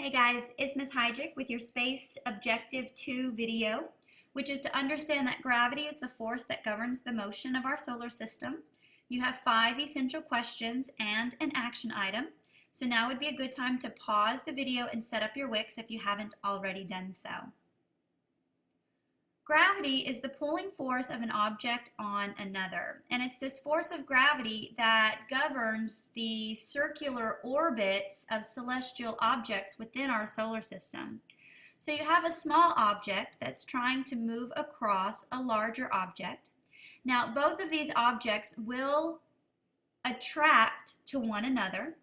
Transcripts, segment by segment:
Hey guys, it's Ms. Heydrich with your Space Objective 2 video, which is to understand that gravity is the force that governs the motion of our solar system. You have 5 essential questions and an action item. So now would be a good time to pause the video and set up your Wix if you haven't already done so. Gravity is the pulling force of an object on another, and it's this force of gravity that governs the circular orbits of celestial objects within our solar system. So you have a small object that's trying to move across a larger object. Now, both of these objects will attract to one another,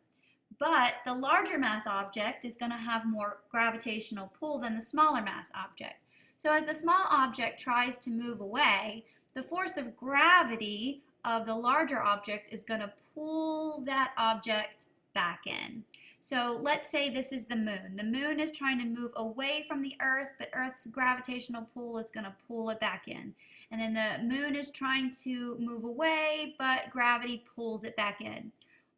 but the larger mass object is going to have more gravitational pull than the smaller mass object. So as the small object tries to move away, the force of gravity of the larger object is going to pull that object back in. So let's say this is the moon. The moon is trying to move away from the Earth, but Earth's gravitational pull is going to pull it back in. And then the moon is trying to move away, but gravity pulls it back in.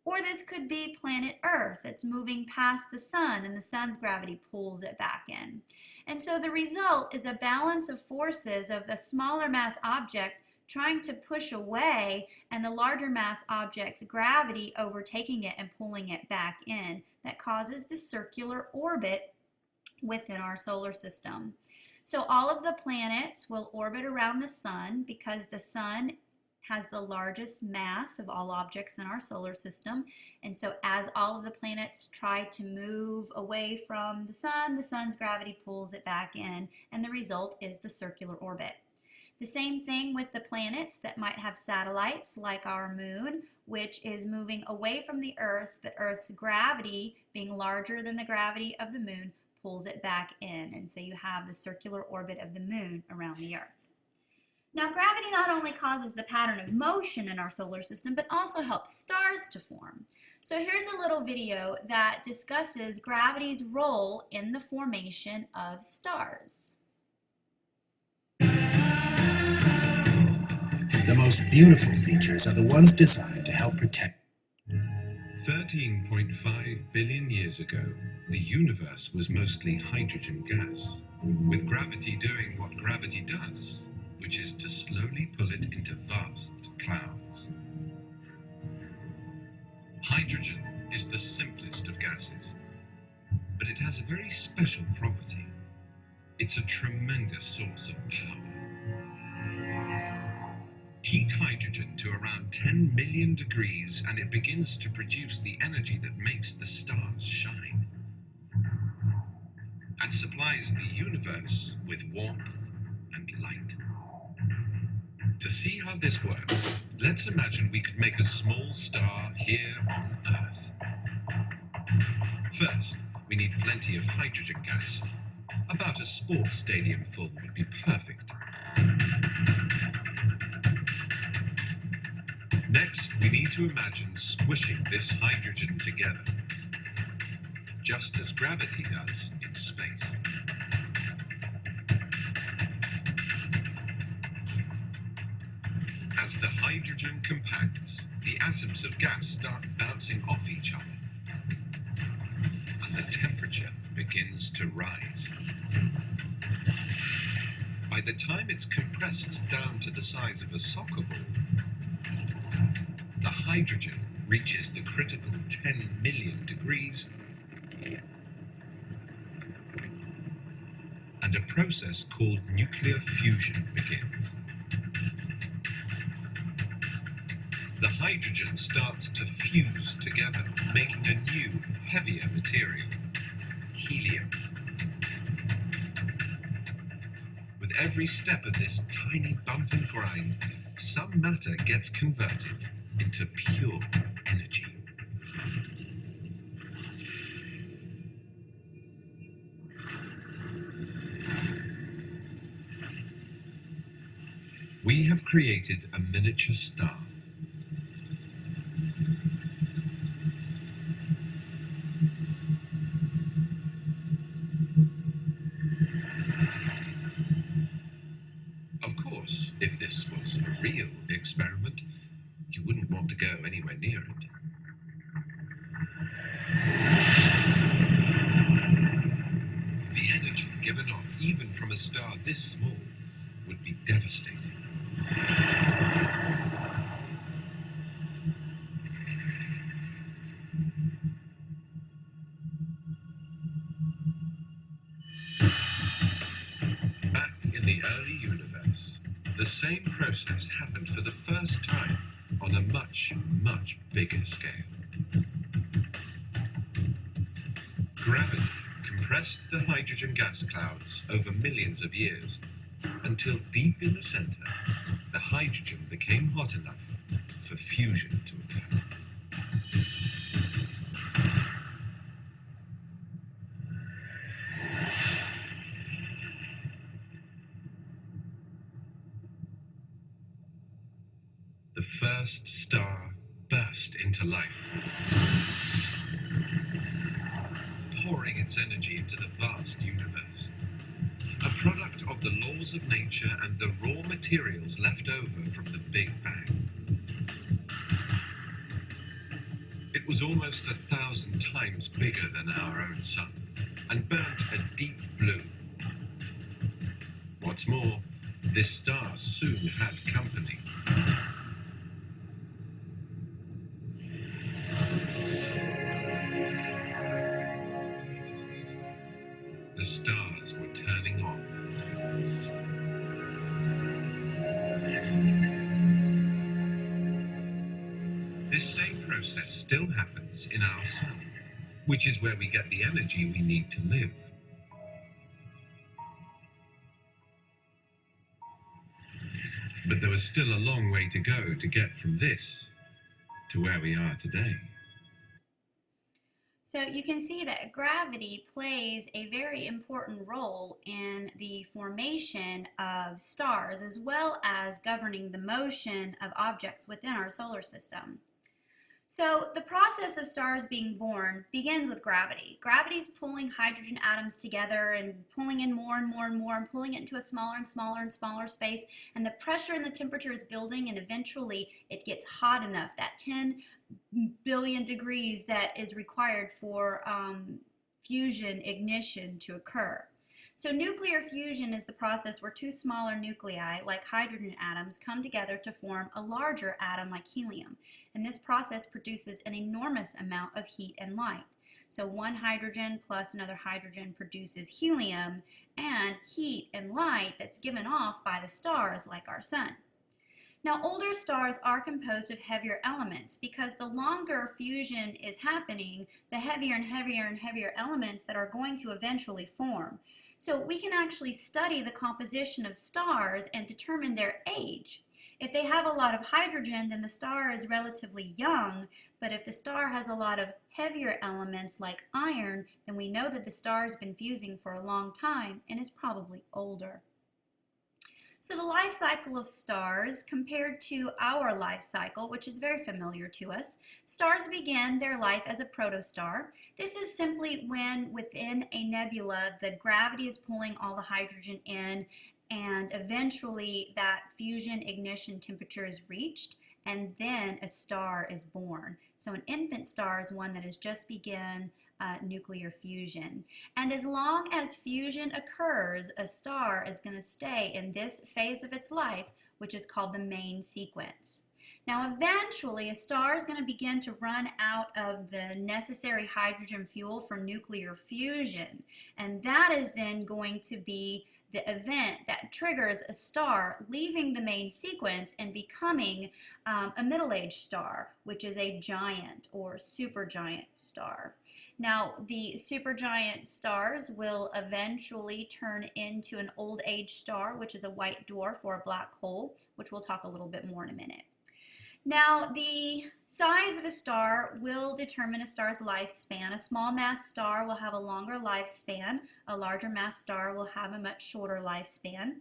Or this could be planet Earth. It's moving past the sun, and the sun's gravity pulls it back in. And so the result is a balance of forces of the smaller mass object trying to push away and the larger mass object's gravity overtaking it and pulling it back in that causes the circular orbit within our solar system. So all of the planets will orbit around the sun because the sun has the largest mass of all objects in our solar system. And so as all of the planets try to move away from the sun's gravity pulls it back in, and the result is the circular orbit. The same thing with the planets that might have satellites like our moon, which is moving away from the Earth, but Earth's gravity, being larger than the gravity of the moon, pulls it back in. And so you have the circular orbit of the moon around the Earth. Now, gravity not only causes the pattern of motion in our solar system, but also helps stars to form. So here's a little video that discusses gravity's role in the formation of stars. The most beautiful features are the ones designed to help protect. 13.5 billion years ago, the universe was mostly hydrogen gas, with gravity doing what gravity does, which is to slowly pull it into vast clouds. Hydrogen is the simplest of gases, but it has a very special property. It's a tremendous source of power. Heat hydrogen to around 10 million degrees and it begins to produce the energy that makes the stars shine and supplies the universe with warmth and light. To see how this works, let's imagine we could make a small star here on Earth. First, we need plenty of hydrogen gas. About a sports stadium full would be perfect. Next, we need to imagine squishing this hydrogen together, just as gravity does in space. As the hydrogen compacts, the atoms of gas start bouncing off each other, and the temperature begins to rise. By the time it's compressed down to the size of a soccer ball, the hydrogen reaches the critical 10 million degrees, and a process called nuclear fusion begins. The hydrogen starts to fuse together, making a new, heavier material, helium. With every step of this tiny bump and grind, some matter gets converted into pure energy. We have created a miniature star. Of course, if this was a real experiment, you wouldn't want to go anywhere near it. the same process happened for the first time on a much, much bigger scale. Gravity compressed the hydrogen gas clouds over millions of years until deep in the center, the hydrogen became hot enough for fusion to occur. The first star burst into life, pouring its energy into the vast universe. A product of the laws of nature and the raw materials left over from the Big Bang. It was almost 1,000 times bigger than our own sun and burnt a deep blue. What's more, this star soon had company. The stars were turning on. This same process still happens in our sun, which is where we get the energy we need to live. But there was still a long way to go to get from this to where we are today. So you can see that gravity plays a very important role in the formation of stars, as well as governing the motion of objects within our solar system. So the process of stars being born begins with gravity. Gravity is pulling hydrogen atoms together and pulling in more and more and more and pulling it into a smaller and smaller and smaller space, and the pressure and the temperature is building, and eventually it gets hot enough, that 10 billion degrees that is required for fusion ignition to occur. So nuclear fusion is the process where two smaller nuclei, like hydrogen atoms, come together to form a larger atom like helium. And this process produces an enormous amount of heat and light. So one hydrogen plus another hydrogen produces helium and heat and light that's given off by the stars like our sun. Now, older stars are composed of heavier elements because the longer fusion is happening, the heavier and heavier and heavier elements that are going to eventually form. So we can actually study the composition of stars and determine their age. If they have a lot of hydrogen, then the star is relatively young, but if the star has a lot of heavier elements like iron, then we know that the star has been fusing for a long time and is probably older. So the life cycle of stars compared to our life cycle, which is very familiar to us, stars begin their life as a protostar. This is simply when within a nebula the gravity is pulling all the hydrogen in, and eventually that fusion ignition temperature is reached, and then a star is born. So an infant star is one that has just begun nuclear fusion. And as long as fusion occurs, a star is going to stay in this phase of its life, which is called the main sequence. Now eventually a star is going to begin to run out of the necessary hydrogen fuel for nuclear fusion, and that is then going to be the event that triggers a star leaving the main sequence and becoming a middle-aged star, which is a giant or supergiant star. Now, the supergiant stars will eventually turn into an old age star, which is a white dwarf or a black hole, which we'll talk a little bit more in a minute. Now, the size of a star will determine a star's lifespan. A small mass star will have a longer lifespan. A larger mass star will have a much shorter lifespan.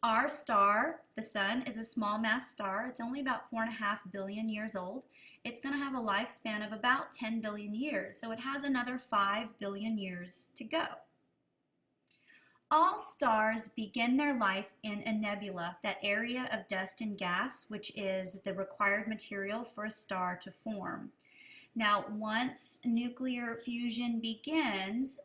Our star, the sun, is a small mass star. It's only about 4.5 billion years old. It's going to have a lifespan of about 10 billion years, so it has another 5 billion years to go. All stars begin their life in a nebula, that area of dust and gas, which is the required material for a star to form. Now, once nuclear fusion begins,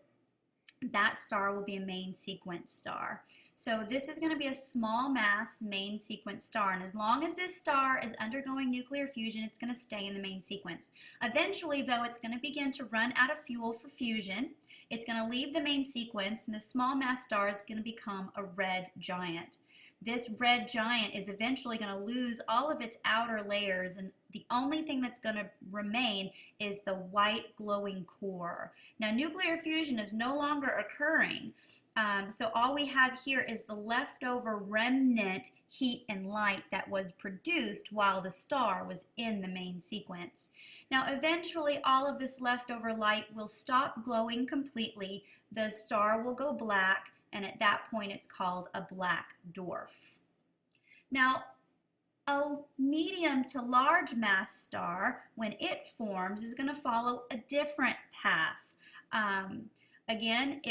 that star will be a main sequence star. So this is going to be a small mass main sequence star, and as long as this star is undergoing nuclear fusion, it's going to stay in the main sequence. Eventually, though, it's going to begin to run out of fuel for fusion. It's going to leave the main sequence, and the small mass star is going to become a red giant. this red giant is eventually going to lose all of its outer layers, and the only thing that's going to remain is the white glowing core. Now, nuclear fusion is no longer occurring, so all we have here is the leftover remnant heat and light that was produced while the star was in the main sequence. Now, eventually, all of this leftover light will stop glowing completely. The star will go black, and at that point, it's called a black dwarf. Now, a medium to large mass star, when it forms, is going to follow a different path. Again,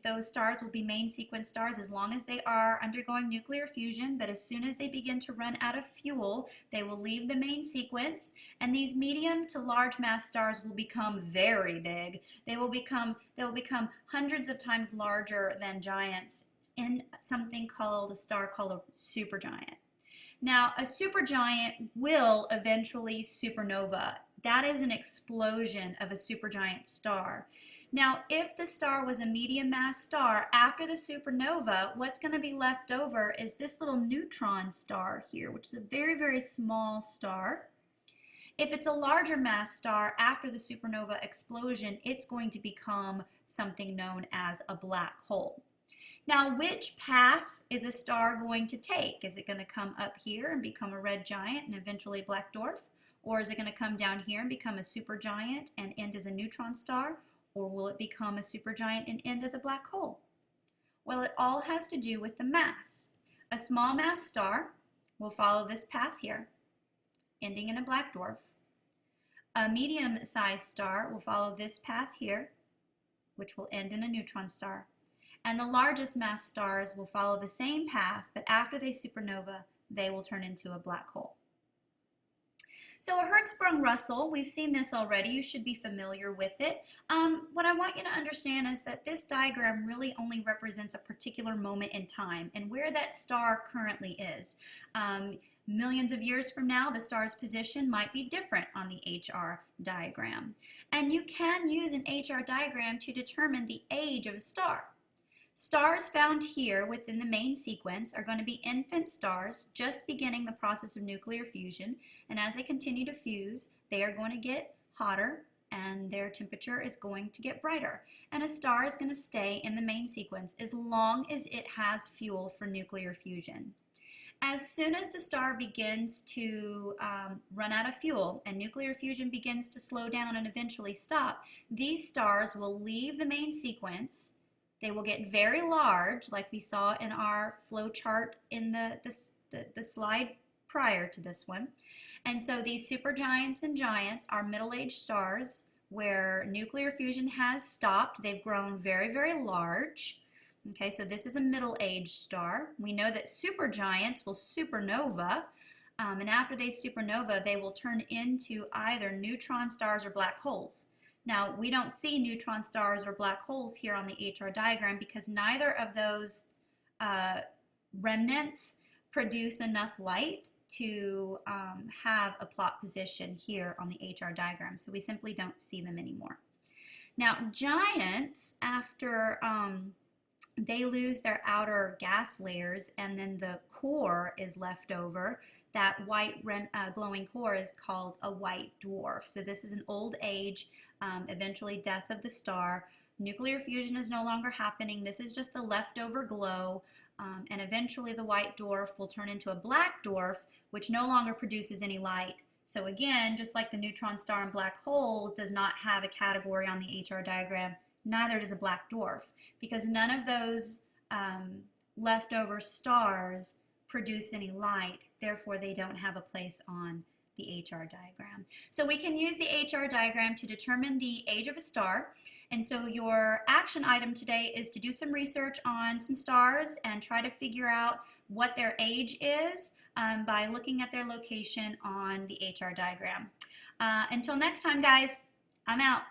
those stars will be main sequence stars as long as they are undergoing nuclear fusion, but as soon as they begin to run out of fuel, they will leave the main sequence, and these medium to large mass stars will become very big. They will become hundreds of times larger than giants in something called a star called a supergiant. Now, a supergiant will eventually supernova. That is an explosion of a supergiant star. Now, if the star was a medium mass star, after the supernova, what's going to be left over is this little neutron star here, which is a very, very small star. If it's a larger mass star, after the supernova explosion, it's going to become something known as a black hole. Now, which path is a star going to take? Is it going to come up here and become a red giant and eventually a black dwarf? Or is it going to come down here and become a supergiant and end as a neutron star? Or will it become a supergiant and end as a black hole? Well, it all has to do with the mass. A small mass star will follow this path here, ending in a black dwarf. A medium-sized star will follow this path here, which will end in a neutron star. And the largest mass stars will follow the same path, but after they supernova, they will turn into a black hole. So a Hertzsprung-Russell, we've seen this already. You should be familiar with it. What I want you to understand is that this diagram really only represents a particular moment in time and where that star currently is. Millions of years from now, the star's position might be different on the HR diagram. And you can use an HR diagram to determine the age of a star. Stars found here within the main sequence are going to be infant stars just beginning the process of nuclear fusion, and as they continue to fuse, they are going to get hotter and their temperature is going to get brighter. And a star is going to stay in the main sequence as long as it has fuel for nuclear fusion. As soon as the star begins to run out of fuel and nuclear fusion begins to slow down and eventually stop, these stars will leave the main sequence. They will get very large, like we saw in our flow chart in the slide prior to this one. And so these supergiants and giants are middle-aged stars where nuclear fusion has stopped. They've grown very, very large. Okay, so this is a middle-aged star. We know that supergiants will supernova, and after they supernova, they will turn into either neutron stars or black holes. Now, we don't see neutron stars or black holes here on the HR diagram because neither of those remnants produce enough light to have a plot position here on the HR diagram, so we simply don't see them anymore. Now, giants, after they lose their outer gas layers and then the core is left over, that white glowing core is called a white dwarf. So this is an old age, eventually death of the star. Nuclear fusion is no longer happening. This is just the leftover glow, and eventually the white dwarf will turn into a black dwarf, which no longer produces any light. So again, just like the neutron star and black hole does not have a category on the HR diagram, neither does a black dwarf, because none of those leftover stars produce any light, therefore they don't have a place on the HR diagram. So we can use the HR diagram to determine the age of a star, and so your action item today is to do some research on some stars and try to figure out what their age is by looking at their location on the HR diagram. Until next time, guys, I'm out.